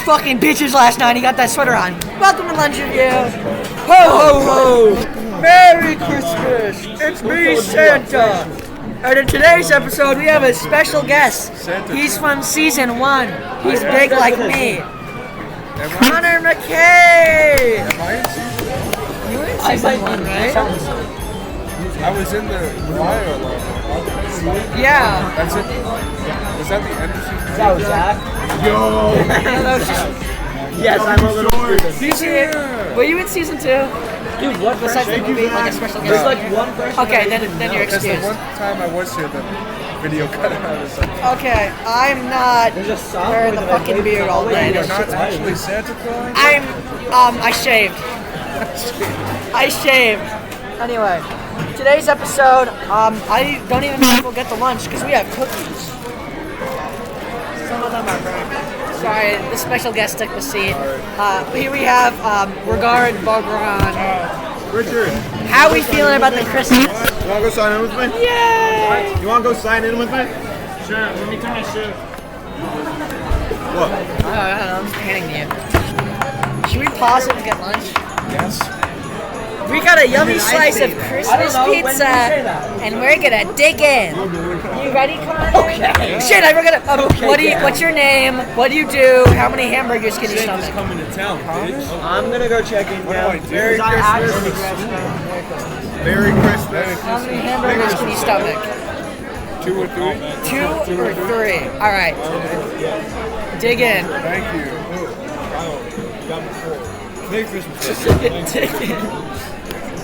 fucking bitches last night. He got that sweater on. Welcome to Lunch Review. Ho, ho, ho. Merry Christmas. It's me, Santa. And in today's episode, we have a special guest. He's from season 1. He's big like me. Connor McKay. Am I in season 1? You were in season 1, right? I was in the fire alarm. Yeah. That's it. Was that the end of season 1? That was Zach. Yo! That was just, Yes, I'm a little stupid. were you in season 2? Dude, what Besides person? being like a special There's guest? like one person. Okay, then you're Because the excused. one time I was here, the video cut out or something. Okay, I'm not There's a song wearing the that I fucking played beard all day. You're not actually Santa Claus? I shaved. I shaved. Anyway, today's episode, I don't even know if we'll get to lunch because we have cookies. Some of them are burnt. Sorry, the special guest took the seat. Here we have Regard Bogran. Richard, How are we feeling about the Christmas? you want to go sign in with me? Yay! You want to go sign in with me? Sure, let me turn my shoe. What? I don't know, I'm just handing to you. Should we pause it and get lunch? Yes. We got a yummy slice of Christmas pizza, and we're gonna dig in. You ready, Connor? Okay. Shit, I forgot. What's your name? What do you do? How many hamburgers can you stomach? coming to town, bitch. I'm gonna go check in now. Merry Christmas. Merry Christmas. How many hamburgers can you stomach? 2 or 3? 2 or 3? All right. Dig in. Thank you. Merry Christmas. Dig in.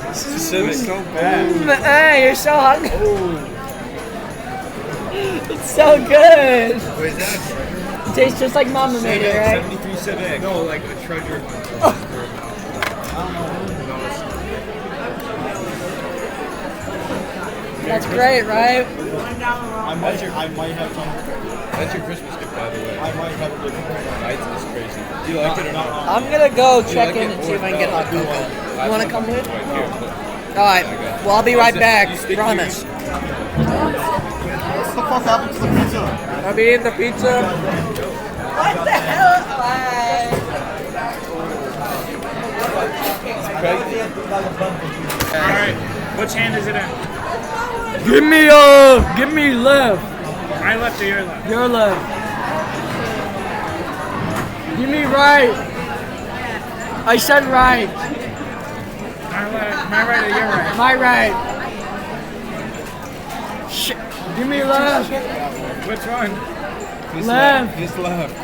This is so bad. You're so hungry. It's so good. Wait, is that It tastes just like Mama made it, right? 73 Civic. No, like a treasure. That's great, right? I might have some. That's your Christmas gift, by the way. I might have a good night. It's crazy. Do you like it or not? I'm gonna go check in and see if I can get hot cocoa. You wanna come with? Right here. Alright, well I'll be right back, promise. What the fuck happened to the pizza? I'm eating the pizza. What the hell? Alright, which hand is it in? Give me left. My left or your left? Your left. Give me right. I said right. My right or your right? My right. Shit. Give me left. Which one? Left. His left.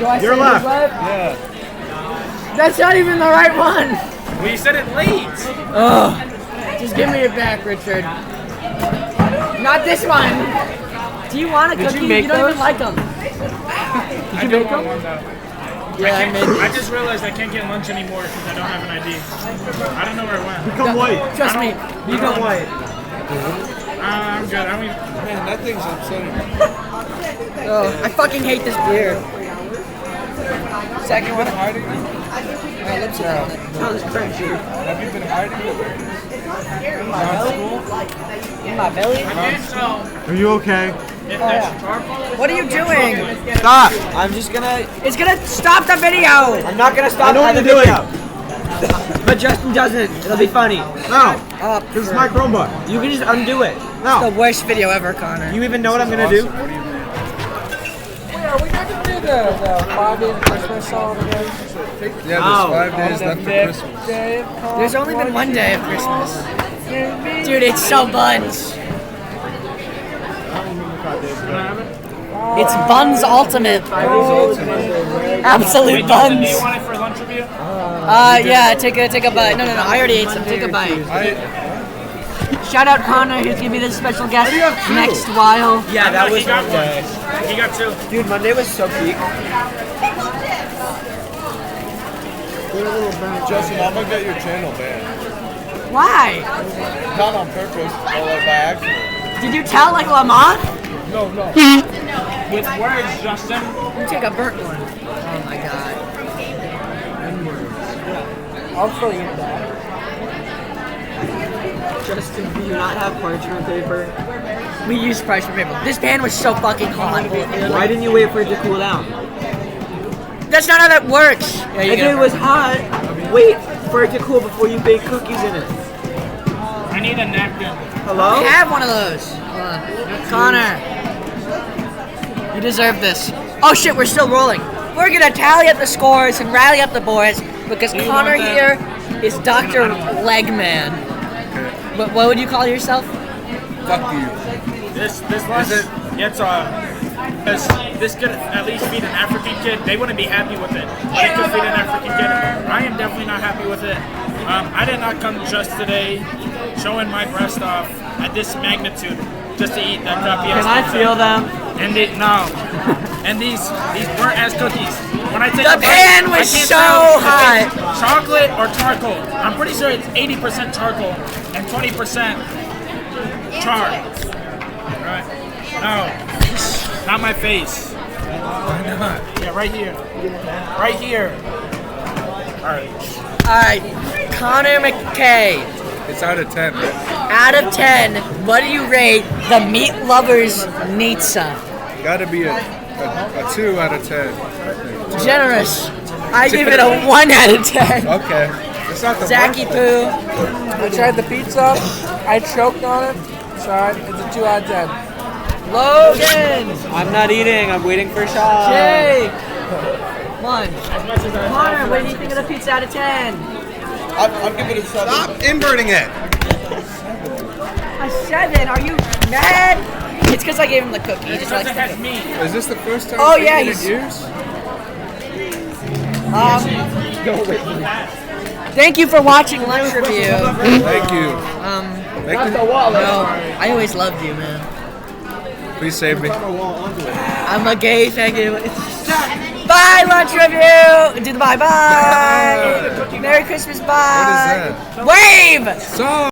Do I Your say left. left? Yeah. That's not even the right one. Well, you said it late. Ugh. Just give me it back, Richard. Not this one. Do you want a cookie? You don't even like them. I don't want one though. Yeah, I made I just realized I can't get lunch anymore because I don't have an ID. I don't know where it went. Become white. Trust me. You Become don't. white. I'm good. I mean, Man, that thing's upsetting. Oh, I fucking hate this beer. Second one. Hiding? My lips are on it. Sounds crunchy. Have you been hiding? In my belly? I think so. Are you okay? If there's charcoal, What are you doing? Stop! I'm just gonna. It's gonna stop the video. I'm not gonna stop. I know what the you're doing. video. But Justin doesn't. It'll be funny. No. Oh, This is my Chromebook. You can just undo it. No. the worst video ever, Connor. You even know what I'm gonna do? What do you mean? Are we not gonna do the 5 days of Christmas song again? Yeah, No. there's 5 days left of Christmas. There's only been one day of Christmas. Dude, it's so buns. It's buns ultimate. Absolute do you buns. want it for lunch review? Yeah, take a bite. No, I already ate some. Take a bite. Shout out Connor, who's gonna be the special guest next while. Yeah, that was He got Monday. one. He got 2. Dude, Monday was so peak. Justin, I'm gonna get your channel banned. Why? Not on purpose, but like by accident. Did you tell like Lamont? No. With words, Justin. You take a burnt one. Oh my god. I'll show you that. Justin, do you not have parchment paper? We used parchment paper. This pan was so fucking hot. Why didn't you wait for it to cool down? That's not how that works. Yeah, you If get it was hot, wait for it to cool before you bake cookies in it. I need a napkin. Hello? I have one of those. Hold on. Connor, you deserve this. Oh shit, we're still rolling. We're gonna tally up the scores and rally up the boys because you Connor want here that? is Dr. Legman. What would you call yourself? Fuck you. This lunch gets this could at least feed an African kid. They wouldn't be happy with it. But it could feed an African kid. I am definitely not happy with it. I did not come dressed today showing my breast off at this magnitude just to eat that crappy ass Can I pizza. feel them? And and these burnt ass cookies. When I take The a bite, pan I was can't so tell if hot. it's chocolate or charcoal. I'm pretty sure it's 80% charcoal and 20% char. Right? No, not my face. Why not? Yeah, right here. Right here. All right. Alright, Connor McKay. It's out of 10. Out of 10, what do you rate the Meat Lovers Nizza? Gotta be a 2 out of 10. Generous. I give it a 1 out of 10. Okay. It's not the Zacky worst. Poo. I tried the pizza. I choked on it. Sorry, it's a 2 out of 10. Logan. I'm not eating. I'm waiting for Sean. Jake. 1. Connor, what do you think of the pizza out of 10? I'm giving it a 7. Stop inverting it. A 7. Are you mad? It's because I gave him the cookie. He just likes the cookie. Me. Is this the first time Oh, you've yeah, eaten he's- in years? Thank you for watching Lunch Review. Thank you. Thank you. No, I always loved you, man. Please save me. I'm a gay, thank you. Bye, Lunch Review! Do the bye-bye! Merry Christmas, bye! What is that? Wave! So